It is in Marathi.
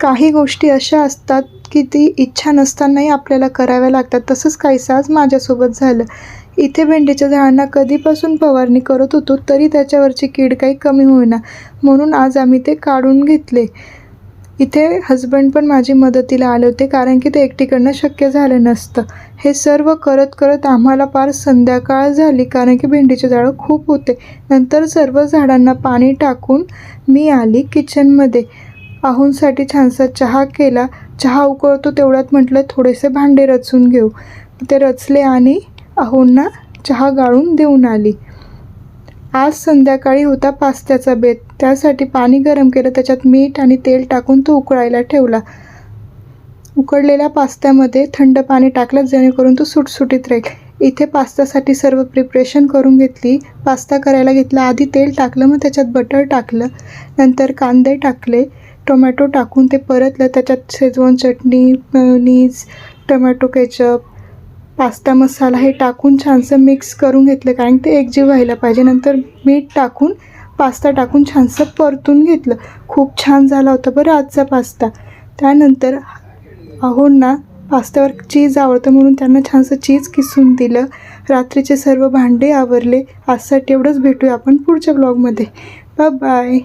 काही गोष्टी अशा असतात की ती इच्छा नसतानाही आपल्याला कराव्या लागतात. तसंच काहीसं आज माझ्यासोबत झालं. इथे भेंडीच्या झाडांना कधीपासून फवारणी करत होतो, तरी त्याच्यावरची कीड काही कमी होईना, म्हणून आज आम्ही ते काढून घेतले. इथे हजबंड पण माझी मदतीला आले होते, कारण की ते एकटीकडनं शक्य झालं नसतं. हे सर्व करत करत आम्हाला पार संध्याकाळ झाली, कारण की भेंडीचे झाडं खूप होते. नंतर सर्व झाडांना पाणी टाकून मी आली किचनमध्ये. आहोंसाठी छानसा चहा केला. चहा उकळतो तेवढ्यात म्हटलं थोडेसे भांडे रचून घेऊ. ते रचले आणि आहोंना चहा गाळून देऊन आली. आज संध्याकाळी होता पास्त्याचा बेत. त्यासाठी पाणी गरम केलं, त्याच्यात मीठ आणि तेल टाकून तो उकळायला ठेवला. उकळलेल्या पास्त्यामध्ये थंड पाणी टाकलं, जेणेकरून तो सुटसुटीत राहील. इथे पास्त्यासाठी सर्व प्रिपरेशन करून घेतली. पास्ता करायला घेतला. आधी तेल टाकलं, मग त्याच्यात बटर टाकलं, नंतर कांदे टाकले, टोमॅटो टाकून ते परतलं. त्याच्यात शेजवान चटणी, मेयोनीज, टोमॅटो केचप, पास्ता मसाला हे टाकून छानसं मिक्स करून घेतलं, कारण ते एकजीव व्हायला पाहिजे. नंतर मीठ टाकून पास्ता टाकून छानसं परतून घेतलं. खूप छान झाला होता बरं आजचा पास्ता. त्यानंतर आहोंना पास्त्यावर चीज आवडतं, म्हणून त्यांना छानसं चीज किसून दिलं. रात्रीचे सर्व भांडे आवरले. आजसाठी एवढंच. भेटूया आपण पुढच्या ब्लॉगमध्ये. Bye bye.